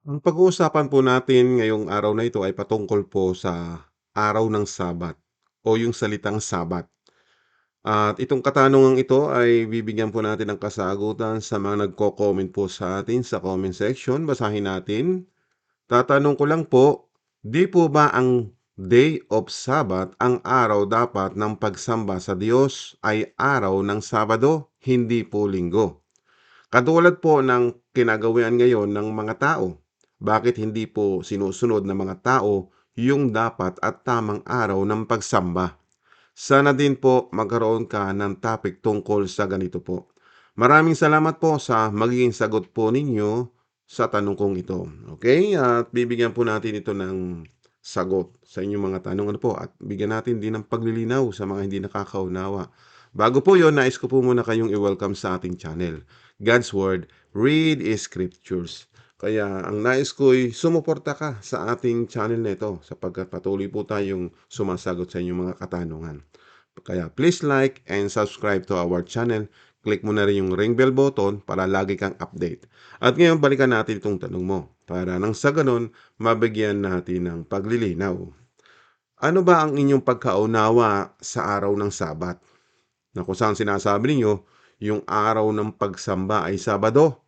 Ang pag-uusapan po natin ngayong araw na ito ay patungkol po sa araw ng Sabat o yung salitang Sabat. At itong katanungang ito ay bibigyan po natin ng kasagutan sa mga nagko-comment po sa atin sa comment section. Basahin natin. Tatanong ko lang po, di po ba ang Day of Sabbath ang araw dapat ng pagsamba sa Diyos ay araw ng Sabado, hindi po linggo? Katulad po ng kinagawian ngayon ng mga tao. Bakit hindi po sinusunod ng mga tao yung dapat at tamang araw ng pagsamba? Sana din po magkaroon ka ng topic tungkol sa ganito po. Maraming salamat po sa magiging sagot po ninyo sa tanong kong ito. Okay? At bibigyan po natin ito ng sagot sa inyong mga tanong po at bigyan natin din ng paglilinaw sa mga hindi nakakaunawa. Bago po yon, nais ko po muna kayong i-welcome sa ating channel. God's Word, Read Scriptures. Kaya ang nais ko'y sumuporta ka sa ating channel na ito sapagkat patuloy po tayong sumasagot sa inyong mga katanungan. Kaya please like and subscribe to our channel. Click mo na rin yung ring bell button para lagi kang update. At ngayon balikan natin itong tanong mo para nang sa ganon mabigyan natin ng paglilinaw. Ano ba ang inyong pagkaunawa sa araw ng Sabat? Na kung saan sinasabi ninyo, yung araw ng pagsamba ay Sabado,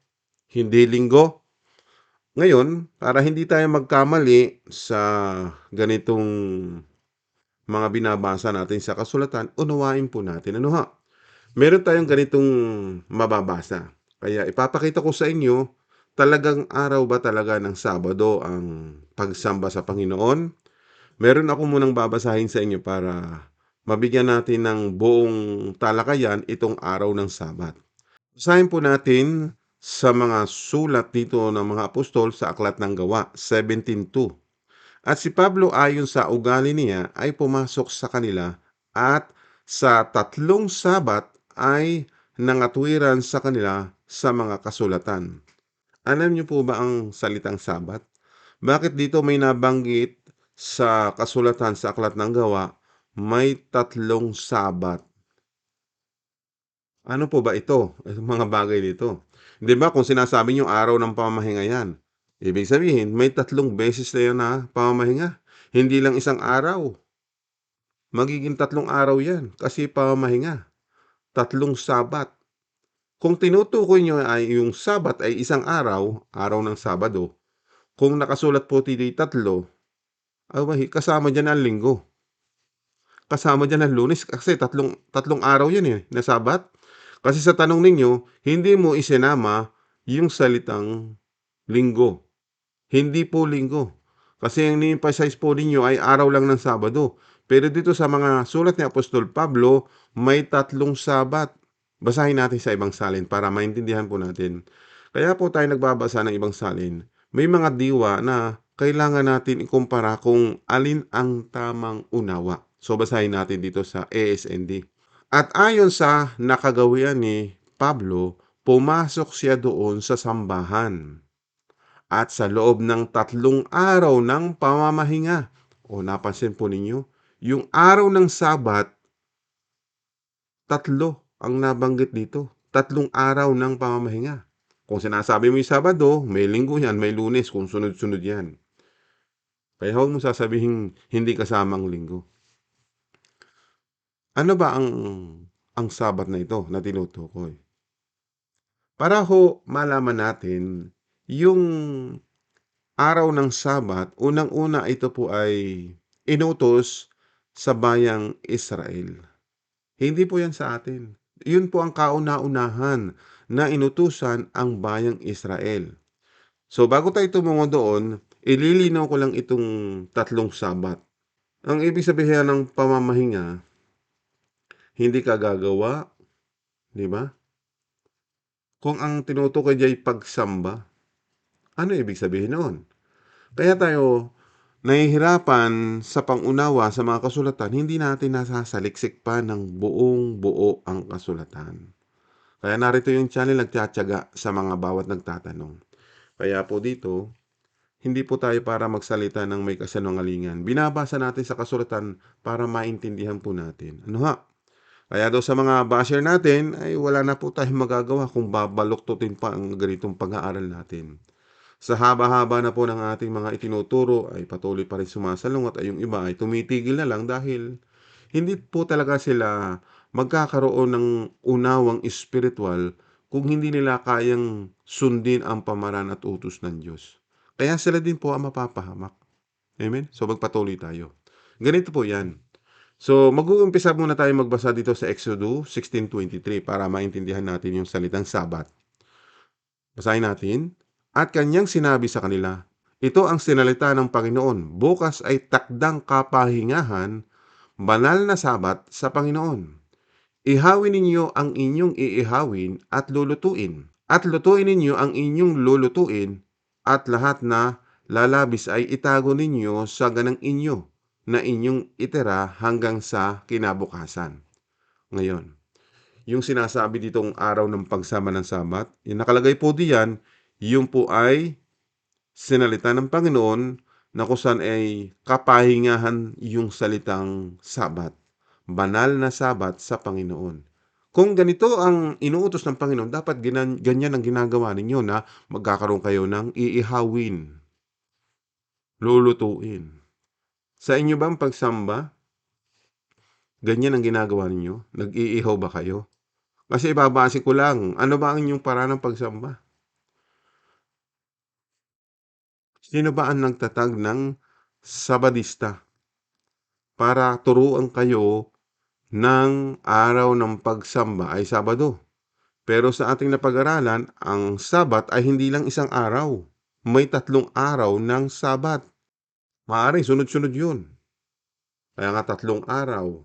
hindi Linggo. Ngayon, para hindi tayo magkamali sa ganitong mga binabasa natin sa kasulatan, unawain po natin. Ano ha? Meron tayong ganitong mababasa. Kaya ipapakita ko sa inyo, talagang araw ba talaga ng Sabado ang pagsamba sa Panginoon? Meron ako munang babasahin sa inyo para mabigyan natin ng buong talakayan itong araw ng Sabat. Basahin po natin sa mga sulat dito ng mga apostol sa Aklat ng Gawa 17:2. At si Pablo ayon sa ugali niya ay pumasok sa kanila at sa 3 Sabat ay nangatwiran sa kanila sa mga kasulatan. Alam niyo po ba ang salitang Sabat? Bakit dito may nabanggit sa kasulatan sa Aklat ng Gawa, may 3 Sabat? Ano po ba ito? Yung mga bagay dito. 'Di ba kung sinasabi niyo araw ng pamamahinga yan, ibig sabihin may 3 beses na yan na pamamahinga. Hindi lang isang araw. Magiging 3 araw yan kasi pamamahinga. 3 Sabat. Kung tinutukoy niyo ay yung Sabat ay isang araw, araw ng Sabado, kung nakasulat po dito 3, kasama diyan ang Linggo. Kasama diyan ang Lunes kasi tatlong araw 'yan, na Sabat. Kasi sa tanong ninyo, hindi mo isinama yung salitang Linggo. Hindi po Linggo. Kasi ang ni-emphasize po ninyo ay araw lang ng Sabado. Pero dito sa mga sulat ni Apostol Pablo, may 3 Sabat. Basahin natin sa ibang salin para maintindihan po natin. Kaya po tayo nagbabasa ng ibang salin. May mga diwa na kailangan natin ikumpara kung alin ang tamang unawa. So basahin natin dito sa ASND. At ayon sa nakagawian ni Pablo, pumasok siya doon sa sambahan. At sa loob ng 3 araw ng pamamahinga, o napansin po ninyo, yung araw ng Sabat, 3 ang nabanggit dito. 3 araw ng pamamahinga. Kung sinasabi mo yung Sabado, may Linggo yan, may Lunes, kung sunod-sunod yan. Kaya huwag mo sasabihin hindi kasama ang Linggo. Ano ba ang Sabat na ito na tinutukoy? Para ho malaman natin yung araw ng Sabat, unang-una ito po ay inutos sa bayang Israel. Hindi po yan sa atin. Yun po ang kauna-unahan na inutusan ang bayang Israel. So bago tayo tumungo doon, ililinaw ko lang itong 3 Sabat. Ang ibig sabihin ng pamamahinga, hindi ka gagawa, di ba? Kung ang tinutukoy diyan ay pagsamba, ano ibig sabihin noon? Kaya tayo nahihirapan sa pangunawa sa mga kasulatan, hindi natin nasasaliksik pa ng buong-buo ang kasulatan. Kaya narito yung channel nagtiyatiyaga sa mga bawat nagtatanong. Kaya po dito, hindi po tayo para magsalita ng may kasinungalingan. Binabasa natin sa kasulatan para maintindihan po natin. Ano ha? Kaya daw sa mga basher natin, ay wala na po tayong magagawa kung babaluktutin pa ang ganitong pag-aaral natin. Sa haba-haba na po ng ating mga itinuturo ay patuloy pa rin sumasalungat ay yung iba ay tumitigil na lang dahil hindi po talaga sila magkakaroon ng unawang espiritual kung hindi nila kayang sundin ang pamaraan at utos ng Diyos. Kaya sila din po ang mapapahamak. Amen? So magpatuloy tayo. Ganito po yan. So mag-uumpisa muna tayo magbasa dito sa Exodus 16:23 para maintindihan natin yung salitang Sabat. Basahin natin. At kanyang sinabi sa kanila, ito ang sinalita ng Panginoon. Bukas ay takdang kapahingahan, banal na Sabat sa Panginoon. Ihawin ninyo ang inyong iihawin at lulutuin. At lutuin ninyo ang inyong lulutuin at lahat na lalabis ay itago ninyo sa ganang inyo na inyong itira hanggang sa kinabukasan. Ngayon, yung sinasabi ditong araw ng pagsama ng Sabat, yung nakalagay po diyan, yung po ay sinalita ng Panginoon na kung saan ay kapahingahan yung salitang Sabat. Banal na Sabat sa Panginoon. Kung ganito ang inuutos ng Panginoon, dapat ganyan ang ginagawa ninyo na magkakaroon kayo ng iihawin, lulutuin. Sa inyo bang pagsamba, ganyan ang ginagawa ninyo? Nag-iihaw ba kayo? Kasi ibabase ko lang, ano ba ang inyong paraan ng pagsamba? Sino ba ang nagtatag ng Sabadista para turuan kayo ng araw ng pagsamba ay Sabado? Pero sa ating napag-aralan, ang Sabat ay hindi lang isang araw. May 3 araw ng Sabat. Maaaring sunod-sunod yun. Kaya nga 3 araw.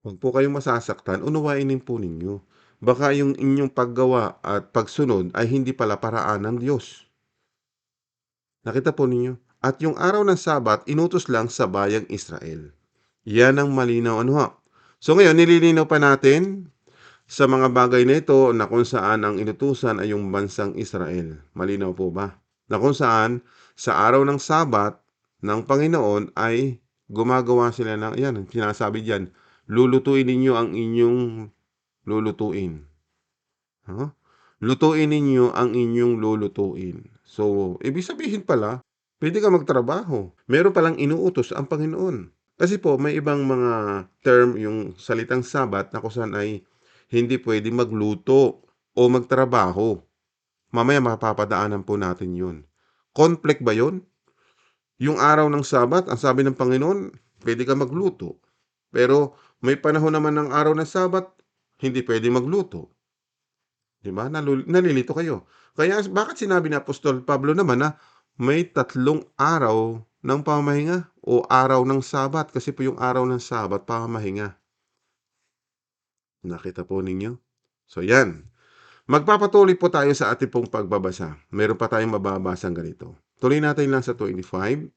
Huwag po kayong masasaktan, unawain po ninyo. Baka yung inyong paggawa at pagsunod ay hindi pala paraan ng Diyos. Nakita po ninyo? At yung araw ng Sabat, inutos lang sa bayang Israel. Yan ang malinaw. Ano ha? So ngayon, nililinaw pa natin sa mga bagay na ito na kung saan ang inutusan ay yung bansang Israel. Malinaw po ba? Na kung saan sa araw ng Sabat ng Panginoon ay gumagawa sila ng, yan, sinasabi diyan, lulutuin ninyo ang inyong lulutuin. Huh? Lutuin ninyo ang inyong lulutuin. So, ibig sabihin pala, pwede ka magtrabaho. Meron palang inuutos ang Panginoon. Kasi po, may ibang mga term yung salitang Sabat na kung saan ay hindi pwede magluto o magtrabaho. Mamaya mapapadaanan po natin yun. Conflict ba yun? Yung araw ng Sabat, ang sabi ng Panginoon, pwede ka magluto. Pero may panahon naman ng araw ng Sabat, hindi pwede magluto. Diba? Nalilito kayo. Kaya bakit sinabi ni Apostol Pablo naman na may 3 araw ng pamahinga o araw ng Sabat? Kasi po yung araw ng Sabat, pamahinga. Nakita po ninyo? So yan. Magpapatuloy po tayo sa ating pong pagbabasa. Meron pa tayong mababasang ganito. Tuloy natin lang sa 25.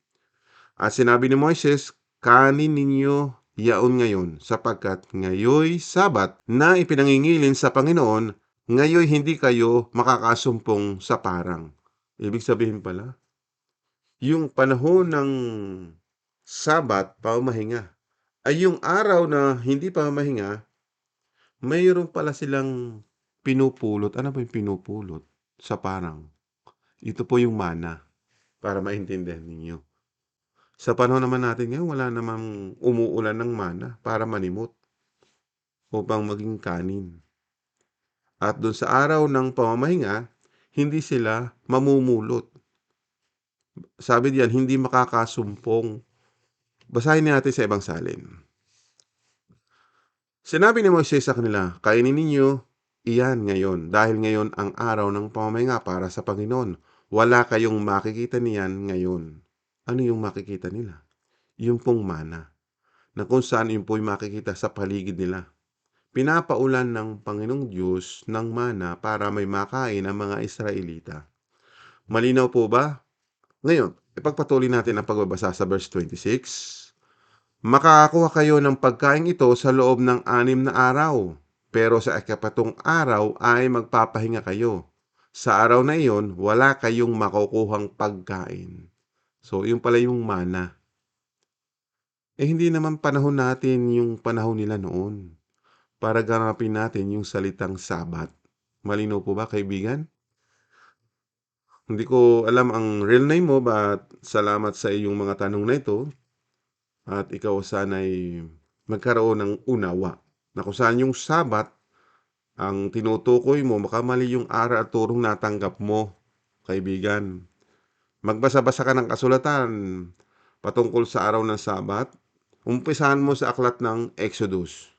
At sinabi ni Moises, kanin ninyo yaon ngayon, sapagkat ngayoy Sabat na ipinangingilin sa Panginoon, ngayoy hindi kayo makakasumpong sa parang. Ibig sabihin pala, yung panahon ng Sabat, pamahinga, ay yung araw na hindi pamahinga, mayroon pala silang pinupulot. Ano ba yung pinupulot? Sa parang. Ito po yung mana, para maintindihan ninyo. Sa panahon naman natin ngayon, wala namang umuulan ng mana para manimot upang maging kanin. At doon sa araw ng pamamahinga, hindi sila mamumulot. Sabi diyan, hindi makakasumpong. Basahin natin sa ibang salin. Sinabi ni Moises sa kanila, kainin ninyo iyan ngayon, dahil ngayon ang araw ng pamamahinga para sa Panginoon. Wala kayong makikita niyan ngayon. Ano yung makikita nila? Yung pong mana, na kung saan yung po'y makikita sa paligid nila. Pinapaulan ng Panginoong Diyos ng mana para may makain ang mga Israelita. Malinaw po ba? Ngayon, ipagpatuloy natin ang pagbabasa sa verse 26. Makakakuha kayo ng pagkain ito sa loob ng 6 na araw, pero sa ikapatong araw ay magpapahinga kayo. Sa araw na iyon, wala kayong makukuhang pagkain. So, yun pala yung mana. Hindi naman panahon natin yung panahon nila noon para ganapin natin yung salitang Sabat. Malinaw po ba, kaibigan? Hindi ko alam ang real name mo, but salamat sa iyong mga tanong na ito at ikaw sana'y magkaroon ng unawa na kung saan yung Sabat ang tinutukoy mo, baka mali yung aral at turong natanggap mo, kaibigan. Magbasa-basa ka ng kasulatan patungkol sa araw ng Sabat. Umpisahan mo sa aklat ng Exodus.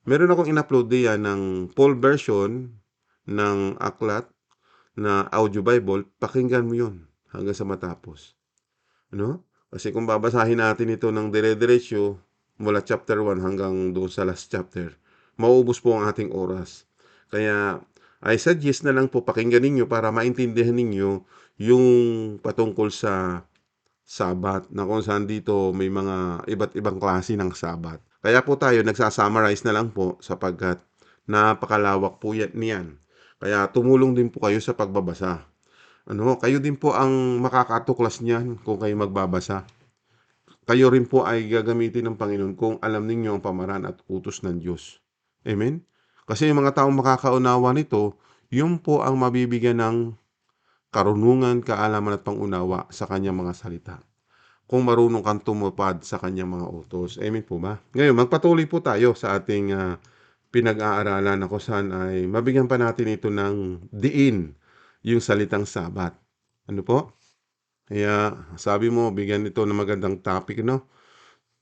Meron akong in-upload diyan ng full version ng aklat na audio Bible. Pakinggan mo yun hanggang sa matapos. Ano? Kasi kung babasahin natin ito ng dire-diretso mula chapter 1 hanggang doon sa last chapter, mauubos po ang ating oras. Kaya I suggest na lang po pakinggan ninyo para maintindihan ninyo yung patungkol sa Sabat na kung saan dito may mga iba't ibang klase ng Sabat. Kaya po tayo nagsasummarize na lang po sapagkat napakalawak po yan niyan. Kaya tumulong din po kayo sa pagbabasa. Kayo din po ang makakatuklas niyan kung kayo magbabasa. Kayo rin po ay gagamitin ng Panginoon kung alam ninyo ang pamaraan at utos ng Diyos. Amen? Kasi yung mga taong makakaunawa nito, yun po ang mabibigyan ng karunungan, kaalaman at pangunawa sa kanyang mga salita. Kung marunong kang tumupad sa kanyang mga utos. Amen po ba? Ngayon, magpatuloy po tayo sa ating pinag-aaralan na kung saan ay mabigyan pa natin ito ng diin, yung salitang Sabat. Ano po? Kaya sabi mo, bigyan ito ng magandang topic, no?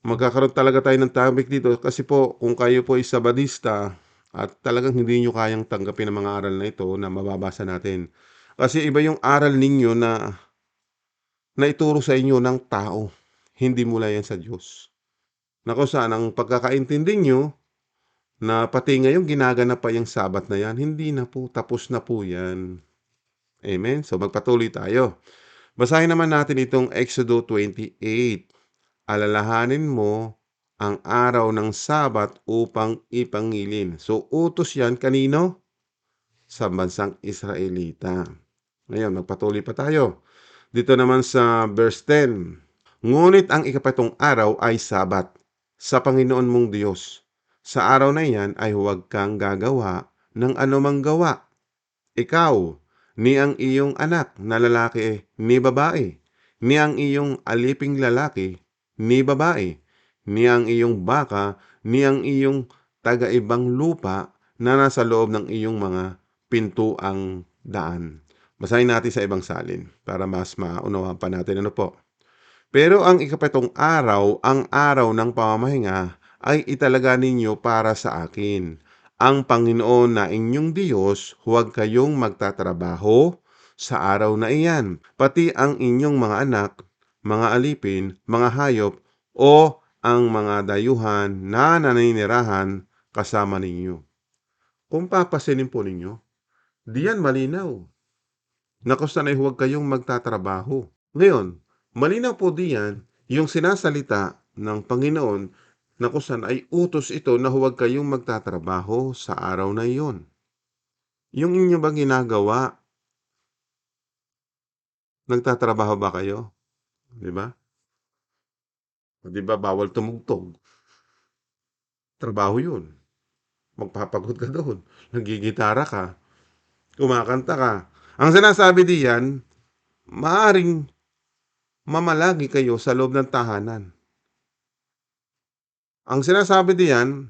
Magkakaroon talaga tayo ng topic dito kasi po kung kayo po ay Sabadista at talagang hindi nyo kayang tanggapin ang mga aral na ito na mababasa natin. Kasi iba yung aral ninyo na ituro sa inyo ng tao. Hindi mula yan sa Diyos. Na kung saan ang pagkakaintindi nyo na pati ngayon ginaganap pa yung Sabat na yan, hindi na po, tapos na po yan. Amen? So magpatuloy tayo. Basahin naman natin itong Exodus 28. Alalahanin mo ang araw ng Sabat upang ipangilin. So utos yan kanino? Sa bansang Israelita. Ngayon, magpatuloy pa tayo. Dito naman sa verse 10. Ngunit ang ikapitong araw ay Sabat sa Panginoon mong Diyos. Sa araw na iyan ay huwag kang gagawa ng anumang gawa. Ikaw, ni ang iyong anak na lalaki ni babae, ni ang iyong aliping lalaki ni babae, ni ang iyong baka, ni ang iyong taga-ibang lupa na nasa loob ng iyong mga pintuang daan. Basahin natin sa ibang salin para mas maunawaan pa natin ano po. Pero ang ikapitong araw, ang araw ng pamamahinga, ay italaga ninyo para sa akin. Ang Panginoon na inyong Diyos, huwag kayong magtatrabaho sa araw na iyan. Pati ang inyong mga anak, mga alipin, mga hayop, o ang mga dayuhan na naninirahan kasama ninyo. Kung papasinin po ninyo, diyan malinaw na kung saan ay huwag kayong magtatrabaho. Ngayon, malinaw po diyan yung sinasalita ng Panginoon na kung saan ay utos ito na huwag kayong magtatrabaho sa araw na iyon. Yung inyo bang ginagawa, nagtatrabaho ba kayo? Di ba? Di ba bawal tumugtog? Trabaho yun. Magpapagod ka doon. Nagigitara ka. Kumakanta ka. Ang sinasabi diyan, maaring mamalagi kayo sa loob ng tahanan. Ang sinasabi diyan,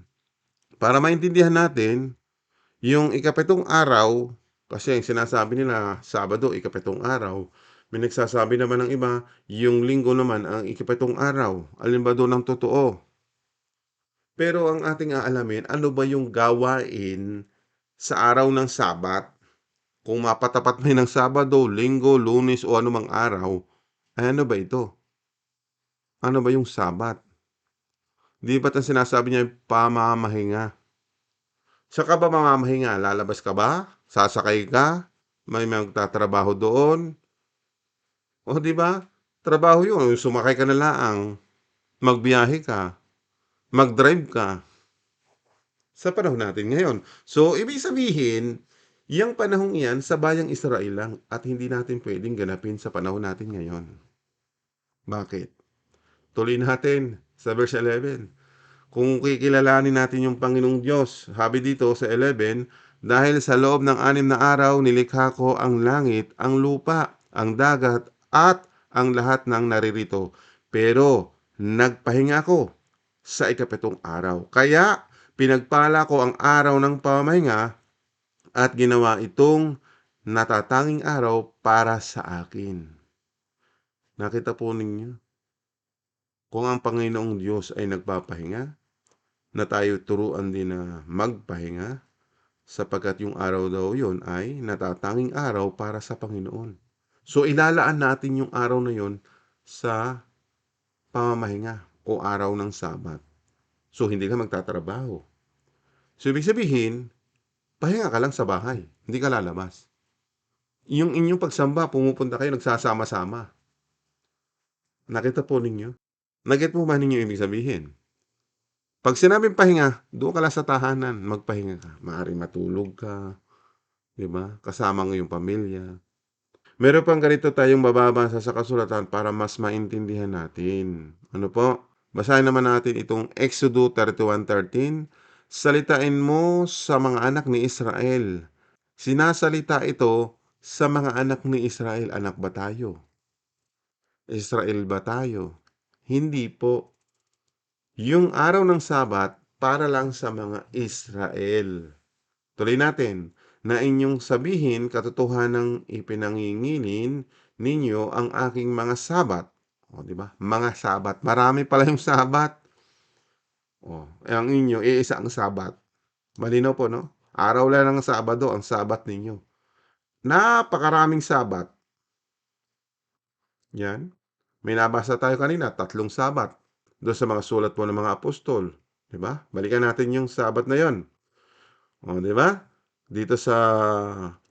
para maintindihan natin, yung ikapitong araw, kasi ang sinasabi nila, Sabado, ikapitong araw. May nagsasabi naman ng iba, yung linggo naman ang ikapitong araw. Alin ba doon ang totoo? Pero ang ating aalamin, ano ba yung gawain sa araw ng Sabat? Kung mapatapat may ng Sabado, Linggo, Lunes o anumang araw, ay ano ba ito? Ano ba yung Sabat? Di ba't ang sinasabi niya pamamahinga? Sa ka ba mamamahinga? Lalabas ka ba? Sasakay ka? May magtatrabaho doon? O di ba? Trabaho yun. Sumakay ka na laang. Magbiyahe ka. Mag-drive ka. Sa panahon natin ngayon. So, ibig sabihin, yung panahong iyan sa bayang Israel lang at hindi natin pwedeng ganapin sa panahon natin ngayon. Bakit? Tuloy natin sa verse 11. Kung kikilalanin natin yung Panginoong Diyos, sabi dito sa 11, dahil sa loob ng 6 na araw, nilikha ko ang langit, ang lupa, ang dagat, at ang lahat ng naririto. Pero nagpahinga ako sa ikapitong araw. Kaya pinagpala ko ang araw ng pamahinga at ginawa itong natatanging araw para sa akin. Nakita po ninyo, kung ang Panginoong Diyos ay nagpapahinga, na tayo turuan din na magpahinga, sapagkat yung araw daw yun ay natatanging araw para sa Panginoon. So ilalaan natin yung araw na yun sa pamamahinga o araw ng Sabat. So hindi ka magtatrabaho. So ibig sabihin, pahinga ka lang sa bahay, hindi ka lalabas. Yung inyong pagsamba, pumupunta kayo, nagsasama-sama. Nakita po ninyo? Naget mo ba ninyo ibig sabihin? Pag sinabing pahinga, doon ka lang sa tahanan, magpahinga ka. Maaaring matulog ka, di ba? Kasama ng iyong pamilya. Meron pang ganito tayong bababasa sa kasulatan para mas maintindihan natin. Ano po? Basahin naman natin itong Exodo 31:13. Salitain mo sa mga anak ni Israel. Sinasalita ito sa mga anak ni Israel. Anak ba tayo? Israel ba tayo? Hindi po. Yung araw ng Sabat para lang sa mga Israel. Tuloy natin, na inyong sabihin katotohanang ipinangingilin ninyo ang aking mga Sabat. O, di ba? Mga Sabat. Marami pala yung Sabat. O, ang inyo, iisa ang Sabat. Malinaw po, no? Araw lang ng Sabado ang Sabat ninyo. Napakaraming Sabat. Yan. May nabasa tayo kanina, 3 Sabat. Doon sa mga sulat po ng mga apostol. Di ba? Balikan natin yung Sabat na yon. O, di ba? Dito sa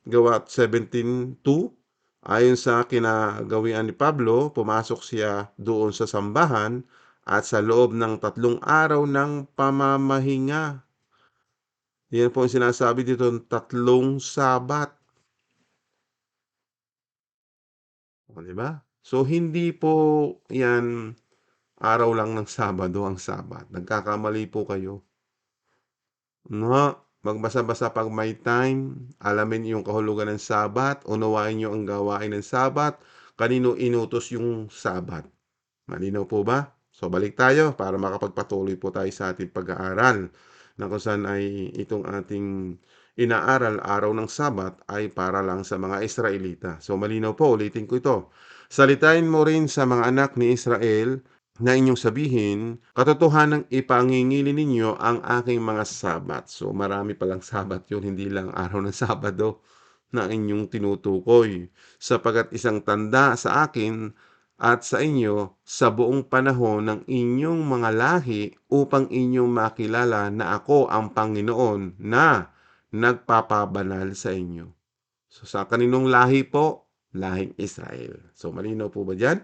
Gawa 17:2, ayon sa kinagawian ni Pablo, pumasok siya doon sa sambahan at sa loob ng 3 araw ng pamamahinga. Yan po ang sinasabi dito, 3 Sabat. O, di ba? So, hindi po yan araw lang ng Sabado ang Sabat. Nagkakamali po kayo. No, magbasa-basa pag may time, alamin yung kahulugan ng Sabat, unawain nyo ang gawain ng Sabat, kanino inutos yung Sabat. Malinaw po ba? So balik tayo para makapagpatuloy po tayo sa ating pag-aaral na kung saan ay itong ating inaaral araw ng Sabat ay para lang sa mga Israelita. So malinaw po, ulitin ko ito. Salitain mo rin sa mga anak ni Israel na inyong sabihin, katotohanang ipangingili ninyo ang aking mga Sabat. So marami palang Sabat yun, hindi lang araw ng Sabado na inyong tinutukoy. Sapagat isang tanda sa akin at sa inyo sa buong panahon ng inyong mga lahi upang inyong makilala na ako ang Panginoon na nagpapabanal sa inyo. So sa kaninong lahi po? Lahing Israel. So malinaw po ba dyan?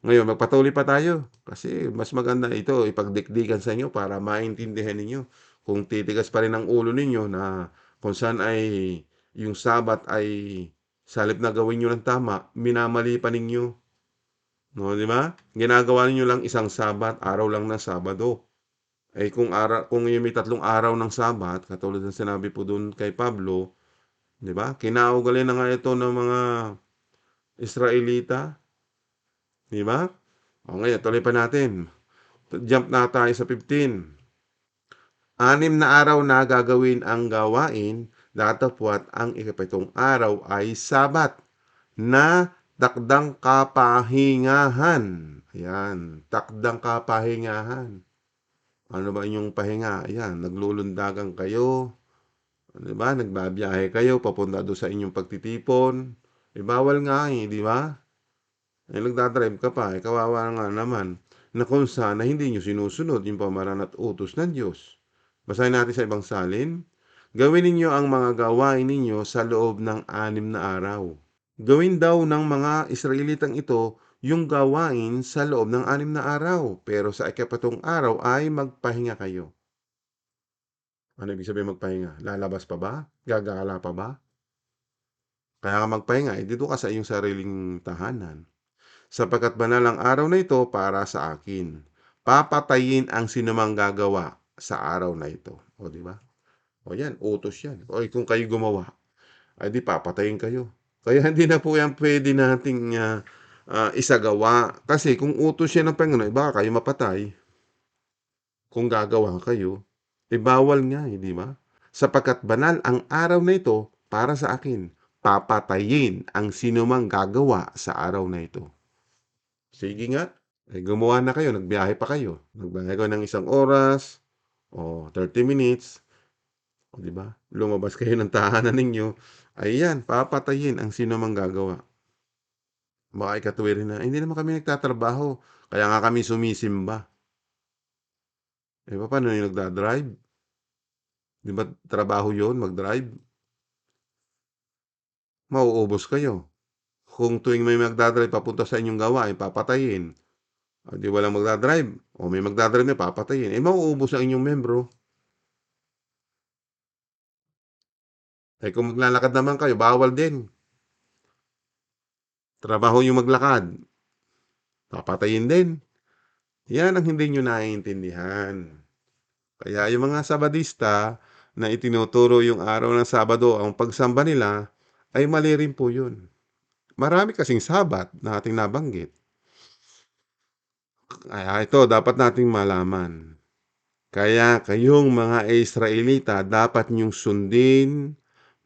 Ngayon, magpatuloy pa tayo kasi mas maganda ito ipagdikdikan sa inyo para maintindihan ninyo. Kung titigas pa rin ang ulo ninyo na kung saan ay yung Sabat ay sa halip na gawin nyo ng tama, minamali pa ninyo. No, di ba? Ginagawa niyo lang isang Sabat, araw lang ng Sabado. Kung yung may 3 araw ng Sabat, katulad ng sinabi po doon kay Pablo, di ba? Kinaugali na nga ito ng mga Israelita, di ba? O ngayon, tuloy pa natin. Jump na tayo sa 15. 6 na araw na gagawin ang gawain, datapwat ang ikapitong araw ay Sabat na takdang kapahingahan. Ayan, takdang kapahingahan. Ano ba inyong pahinga? Ayan, naglulundagan kayo. Di ba? Nagbabiyahe kayo papunta doon sa inyong pagtitipon. Bawal nga di ba? Nagdadrive ka pa, kawawa nga naman na kung saan na hindi nyo sinusunod yung pamaran at utos ng Diyos. Basahin natin sa ibang salin. Gawin ninyo ang mga gawain ninyo sa loob ng 6 na araw. Gawin daw ng mga Israelitang ito yung gawain sa loob ng 6 na araw, pero sa ikapitong araw ay magpahinga kayo. Ano ibig sabihin magpahinga? Lalabas pa ba? Gagala pa ba? Kaya ka magpahinga, dito ka sa iyong sariling tahanan. Sapagkat banal ang araw na ito para sa akin. Papatayin ang sinumang gagawa sa araw na ito. O, di ba? O yan, utos yan. O kung kayo gumawa, ay di papatayin kayo. Kaya hindi na po 'yan puwede nating, isagawa. Kasi kung utos 'yan ng Panginoon, eh, baka kayo mapatay kung gagawa kayo. Eh, bawal nga, eh, 'di ba? Sapagkat banal ang araw na ito para sa akin, papatayin ang sinumang gagawa sa araw na ito. Sige nga, eh, gumawa na kayo, nagbiyahe pa kayo. Nagbiyahe kayo ng 1 oras o 30 minutes, o 'di ba? Lumabas kayo ng tahanan ninyo, ayan, papatayin ang sinumang gagawa. Baka ikatuwiran na, "Ay, hindi naman kami nagtatrabaho, kaya nga kami sumisimba." Eh, papaano yung nagda-drive? 'Di ba trabaho yon mag-drive? Mauubos kayo. Kung tuwing may magda-drive papunta sa inyong gawain, papatayin. O 'di walang magda-drive, o may magda-drive na papatayin, eh, mauubos ang inyong membro. Eh, kung maglalakad naman kayo, bawal din. Trabaho yung maglakad, papatayin din. Yan ang hindi niyo naiintindihan. Kaya yung mga Sabadista na itinuturo yung araw ng Sabado ang pagsamba nila, ay mali rin po yun. Marami kasing Sabat na ating nabanggit. Kaya ito dapat nating malaman. Kaya kayong mga Israelita dapat niyong sundin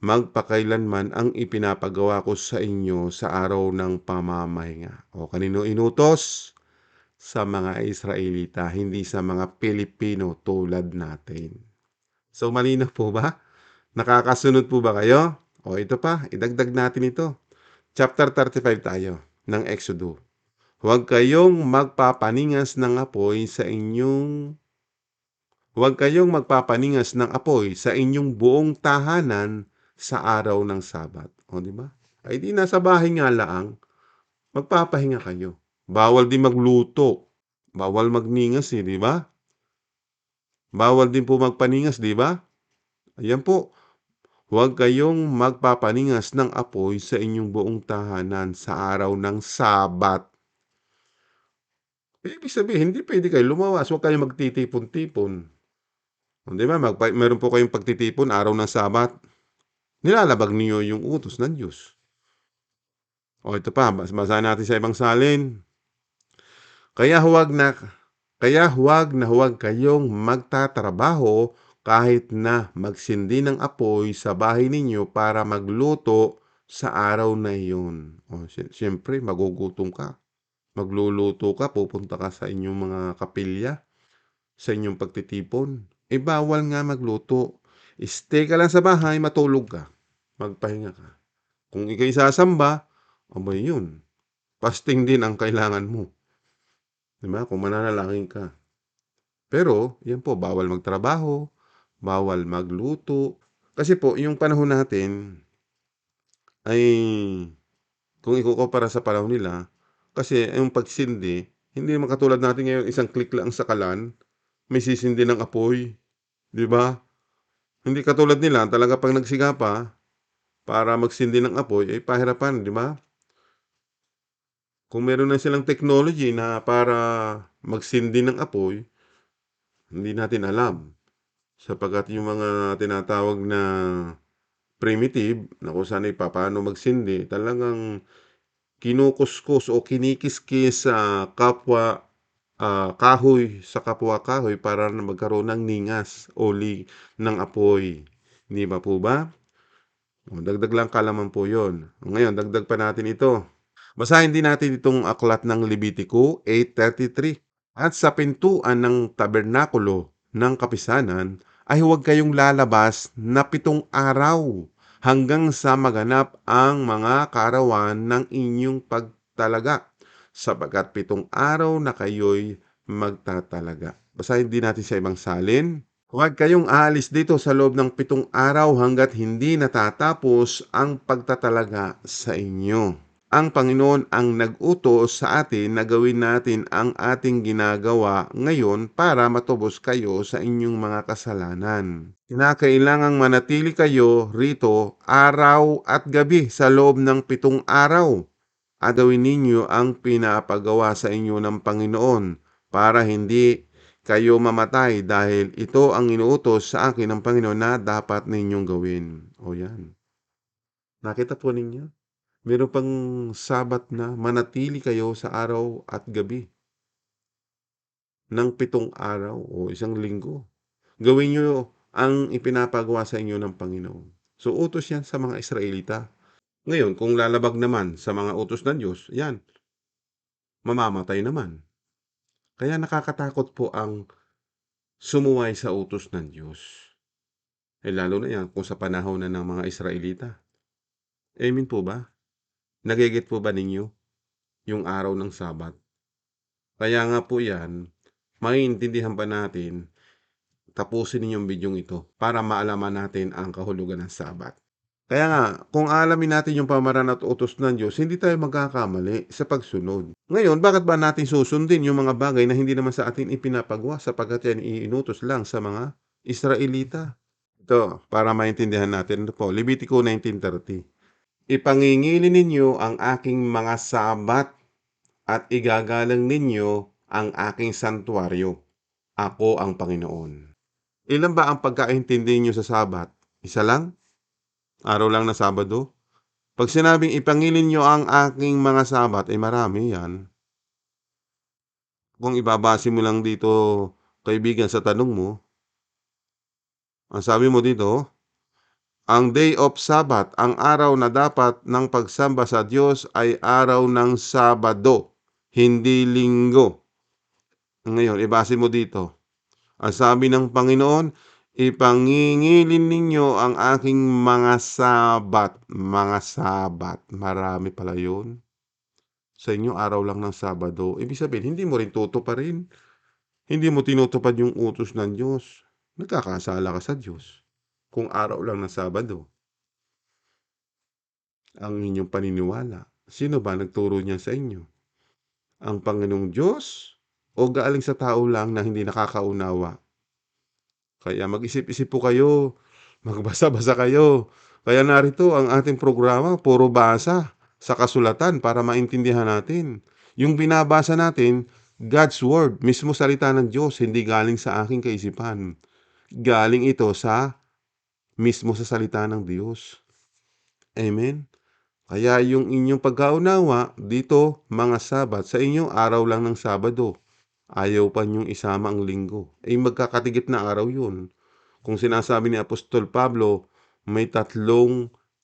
magpakailanman ang ipinapagawa ko sa inyo sa araw ng pamamahinga. O kanino inutos? Sa mga Israelita, hindi sa mga Pilipino tulad natin. So malinaw po ba? Nakakasunod po ba kayo? O ito pa, idagdag natin ito. Chapter 35 tayo ng Exodo. Huwag kayong magpapaningas ng apoy sa inyong buong tahanan sa araw ng Sabat. O di ba? Ay di nasa bahay nga laang, magpapahinga kayo. Bawal din magluto. Bawal magningas, eh, di ba? Bawal din po magpaningas, di ba? Ayan po. Huwag kayong magpapaningas ng apoy sa inyong buong tahanan sa araw ng Sabat. Ibig sabihin, hindi pwede kayo lumawas. Huwag kayong magtitipon-tipon. Di ba? Meron po kayong pagtitipon araw ng Sabat. Nilalabag niyo yung utos ng Diyos. O ito pa, basahin natin sa ibang salin. Kaya huwag kayong magtatrabaho kahit na magsindi ng apoy sa bahay ninyo para magluto sa araw na iyon. O, siyempre, magugutom ka. Magluluto ka, pupunta ka sa inyong mga kapilya, sa inyong pagtitipon. Eh, bawal nga magluto. Stay ka lang sa bahay, matulog ka. Magpahinga ka. Kung ikay sasamba, abay yun. Fasting din ang kailangan mo. Diba? Kung mananalangin ka. Pero, yan po, bawal magtrabaho, bawal magluto. Kasi po, yung panahon natin ay, kung ikukumpara sa panahon nila, kasi yung pagsindi, hindi naman katulad natin ngayon, isang click lang sa kalan, may sisindi ng apoy. Di ba? Hindi katulad nila, talaga pag nagsiga pa, para magsindi ng apoy, ay pahirapan, di ba? Kung meron na silang technology na para magsindi ng apoy, hindi natin alam. Sapagkat yung mga tinatawag na primitive, na kung saan ay paano magsindi, talagang kinukuskus o kinikiskis sa kapwa kahoy, para na magkaroon ng ningas o ng apoy. Hindi ba po ba? O, dagdag lang kalaman po yon. Ngayon, dagdag pa natin ito. Basahin din natin itong aklat ng Levitico 8:33. At sa pintuan ng tabernakulo ng kapisanan ay huwag kayong lalabas na 7 araw hanggang sa maganap ang mga kaarawan ng inyong pagtalaga, sapagkat 7 araw na kayo'y magtatalaga. Basahin din natin sa ibang salin. Huwag kayong aalis dito sa loob ng 7 araw hanggat hindi natatapos ang pagtatalaga sa inyo. Ang Panginoon ang nag-utos sa atin na gawin natin ang ating ginagawa ngayon para matubos kayo sa inyong mga kasalanan. Kinakailangang manatili kayo rito araw at gabi sa loob ng 7 araw. At gawin ninyo ang pinapagawa sa inyo ng Panginoon para hindi kayo mamatay, dahil ito ang inuutos sa akin ng Panginoon na dapat ninyong gawin. O yan. Nakita po ninyo? Meron pang Sabat na manatili kayo sa araw at gabi ng 7 araw o 1 linggo. Gawin niyo ang ipinapagawa sa inyo ng Panginoon. So, utos yan sa mga Israelita. Ngayon, kung lalabag naman sa mga utos ng Diyos, yan, mamamatay naman. Kaya nakakatakot po ang sumuway sa utos ng Diyos. Lalo na yan kung sa panahon na ng mga Israelita. Amen po ba? Nagigit po ba ninyo yung araw ng Sabat? Kaya nga po yan, maiintindihan pa natin, tapusin ninyong bidyong ito para maalaman natin ang kahulugan ng Sabat. Kaya nga, kung alamin natin yung pamamaraan at utos ng Diyos, hindi tayo magkakamali sa pagsunod. Ngayon, bakit ba natin susundin yung mga bagay na hindi naman sa atin ipinapagawa sapagkat yan iinutos lang sa mga Israelita? Ito, para maintindihan natin, ito po, Levitico 19:30. Ipangingili ninyo ang aking mga sabat at igagalang ninyo ang aking santuaryo. Ako ang Panginoon. Ilan ba ang pagkaintindi nyo sa Sabat? Isa lang? Araw lang na Sabado? Pag sinabing ipangilin nyo ang aking mga Sabat, ay marami yan. Kung ibabase mo lang dito, kaibigan, sa tanong mo, ang sabi mo dito, ang day of Sabbath, ang araw na dapat ng pagsamba sa Diyos ay araw ng Sabado, hindi Linggo. Ngayon, ibase mo dito. Ang sabi ng Panginoon, ipangingilin ninyo ang aking mga Sabat. Mga Sabat. Marami pala yun. Sa inyo, araw lang ng Sabado. Ibig sabihin, hindi mo rin tutuparin. Hindi mo tinutupad yung utos ng Diyos. Nagkakasala ka sa Diyos. Kung araw lang ng Sabado ang inyong paniniwala. Sino ba nagturo niyan sa inyo? Ang Panginoong Diyos o galing sa tao lang na hindi nakakaunawa? Kaya mag-isip-isip po kayo, magbasa-basa kayo. Kaya narito ang ating programa, puro basa sa kasulatan para maintindihan natin. Yung binabasa natin, God's Word, mismo salita ng Diyos, hindi galing sa aking kaisipan. Galing ito sa mismo sa salita ng Diyos. Amen? Kaya yung inyong pagkaunawa dito, mga Sabat, sa inyong araw lang ng Sabado, ayaw pa niyong isama ang linggo. Magkakatigit na araw yun. Kung sinasabi ni Apostol Pablo, may 3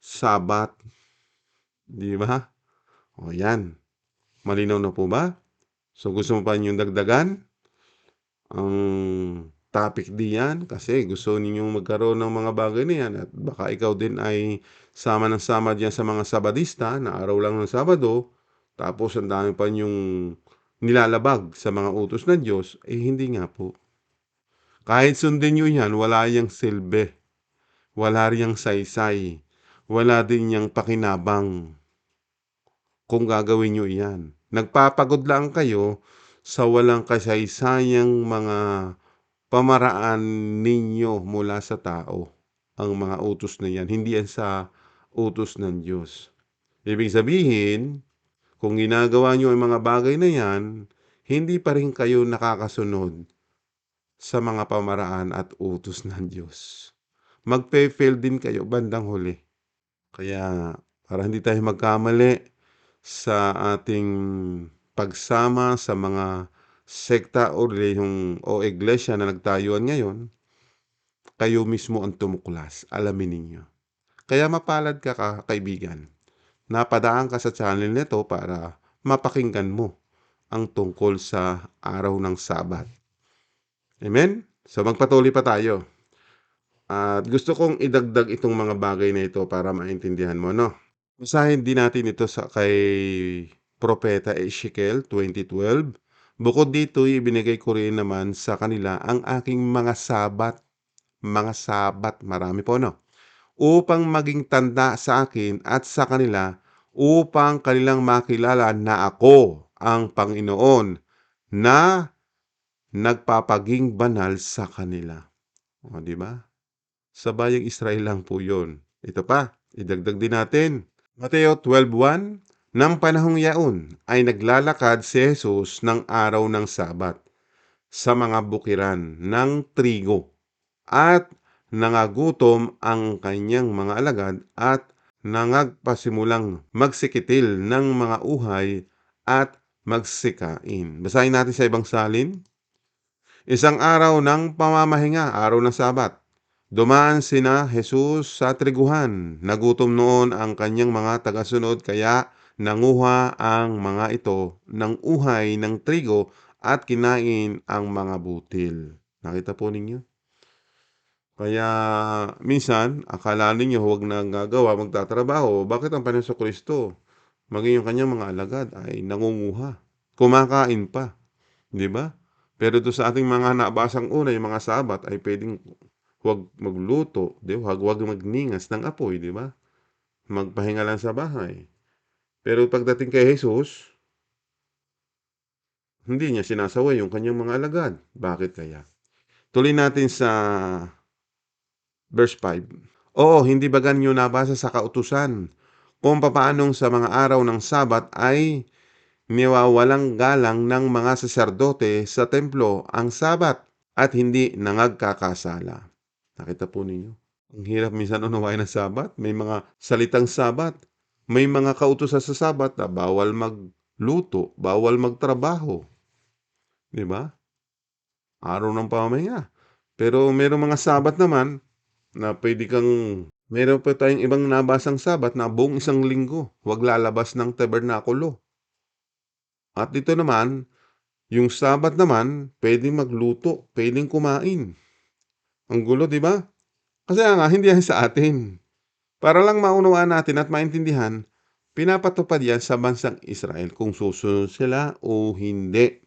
Sabat. Di ba? O yan. Malinaw na po ba? So gusto mo pa niyong dagdagan ang topic diyan kasi gusto ninyong magkaroon ng mga bagay na yan at baka ikaw din ay sama ng sama diyan sa mga Sabadista na araw lang ng Sabado tapos ang dami pa niyong nilalabag sa mga utos ng Diyos, hindi nga po. Kahit sundin nyo yan, wala yang silbi, wala riyang saysay, wala din yang pakinabang kung gagawin nyo iyan. Nagpapagod lang kayo sa walang kasaysayang mga pamaraan ninyo mula sa tao. Ang mga utos na yan, hindi yan sa utos ng Diyos. Ibig sabihin, kung ginagawa nyo ang mga bagay na yan, hindi pa rin kayo nakakasunod sa mga pamaraan at utos ng Diyos. Magpe-fail din kayo bandang huli. Kaya para hindi tayo magkamali sa ating pagsama sa mga sekta o relihiyong o iglesia na nagtayuan ngayon, kayo mismo ang tumuklas, alamin ninyo. Kaya mapalad ka, kaibigan. Napadaan ka sa channel nito para mapakinggan mo ang tungkol sa araw ng Sabat. Amen? So magpatuloy pa tayo. At gusto kong idagdag itong mga bagay na ito para maintindihan mo, no? Basahin din natin ito sa kay Propeta Ezekiel 20:12. Bukod dito, ibinigay ko rin naman sa kanila ang aking mga Sabat. Mga Sabat, marami po, no? Upang maging tanda sa akin at sa kanila, upang kanilang makilala na ako ang Panginoon na nagpapaging banal sa kanila. O, di ba? Sa bayang Israel lang po yun. Ito pa, idagdag din natin. Mateo 12:1, nang panahong yaon ay naglalakad si Jesus ng araw ng Sabat sa mga bukiran ng trigo at nangagutom ang kanyang mga alagad at nangagpasimulang magsikitil ng mga uhay at magsikain. Basahin natin sa ibang salin. Isang araw ng pamamahinga, araw ng Sabat. Dumaan sina Jesus sa triguhan. Nagutom noon ang kanyang mga tagasunod kaya nanguha ang mga ito ng uhay ng trigo at kinain ang mga butil. Nakita po ninyo? Kaya minsan, akala ninyo huwag na gagawa, magtatrabaho. Bakit ang Panginoon Kristo, maging yung kanyang mga alagad ay nangunguha, kumakain pa, di ba? Pero doon sa ating mga nabasang una, yung mga Sabat ay pwedeng huwag magluto, di ba? Huwag magningas ng apoy, di ba? Magpahinga lang sa bahay. Pero pagdating kay Jesus, hindi niya sinasaway yung kanyang mga alagad. Bakit kaya? Tuloy natin sa verse 5. Oo, hindi ba ganyo nabasa sa kautusan kung papaanong sa mga araw ng Sabat ay niwawalang galang ng mga saserdote sa templo ang Sabat at hindi nangagkakasala. Nakita po ninyo? Ang hirap minsan unawain ng Sabat. May mga salitang Sabat. May mga kautusan sa Sabat na bawal magluto, bawal magtrabaho. Di ba? Araw ng pamahinga. Pero merong mga Sabat naman na pwede kang, meron pa tayong ibang nabasang Sabat na buong isang linggo, huwag lalabas ng tabernakulo. At dito naman, yung Sabat naman, pwedeng magluto, pwedeng kumain. Ang gulo, di ba? Kasi nga, hindi yan sa atin. Para lang maunawaan natin at maintindihan, pinapatupad yan sa bansang Israel kung susunod sila o hindi.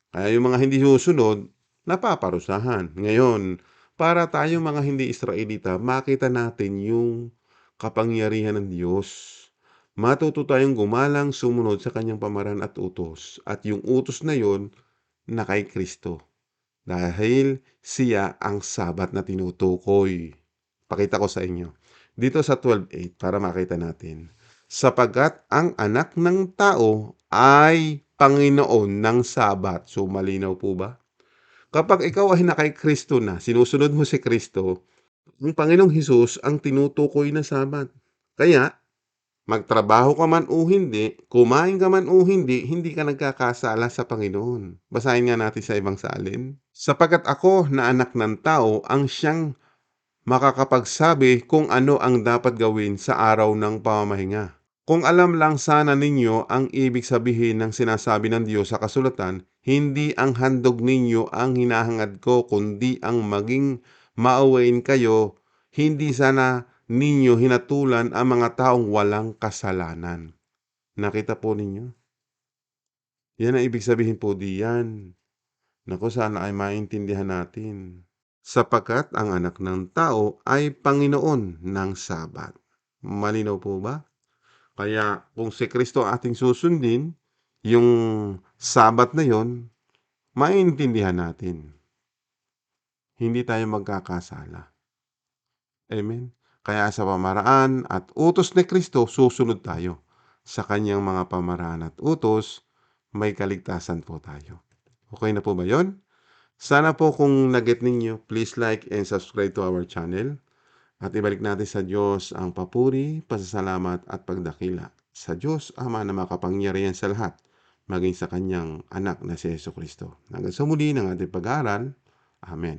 Kaya yung mga hindi susunod, napaparusahan. Ngayon, para tayong mga hindi Israelita, makita natin yung kapangyarihan ng Diyos. Matuto tayong gumalang sumunod sa kanyang pamaran at utos. At yung utos na yon na kay Kristo. Dahil siya ang Sabat na tinutukoy. Pakita ko sa inyo. Dito sa 12:8 para makita natin. Sapagkat ang anak ng tao ay Panginoon ng Sabat. So malinaw po ba? Kapag ikaw ay nakay Kristo na, sinusunod mo si Kristo, ang Panginoong Hesus ang tinutukoy na Sabat. Kaya, magtrabaho ka man o hindi, kumain ka man o hindi, hindi ka nagkakasala sa Panginoon. Basahin nga natin sa ibang salin. Sapagkat ako na anak ng tao ang siyang makakapagsabi kung ano ang dapat gawin sa araw ng pamamahinga. Kung alam lang sana ninyo ang ibig sabihin ng sinasabi ng Diyos sa kasulatan, hindi ang handog ninyo ang hinahangad ko, kundi ang maging maawain kayo, hindi sana ninyo hinatulan ang mga taong walang kasalanan. Nakita po ninyo? Yan ang ibig sabihin po diyan. Naku, sana ay maintindihan natin. Sapagkat ang anak ng tao ay Panginoon ng Sabat. Malinaw po ba? Kaya kung si Kristo ang ating susundin, yung Sabat na yon, maintindihan natin. Hindi tayo magkakasala. Amen? Kaya sa pamaraan at utos ni Kristo, susunod tayo. Sa kanyang mga pamaraan at utos, may kaligtasan po tayo. Okay na po ba yon? Sana po kung nag-get ninyo, please like and subscribe to our channel. At ibalik natin sa Diyos ang papuri, pasasalamat at pagdakila. Sa Diyos, Ama na makapangyarihan sa lahat, maging sa Kanyang anak na si Jesu Kristo. Hanggang sa muli ng ating pag-aaral. Amen.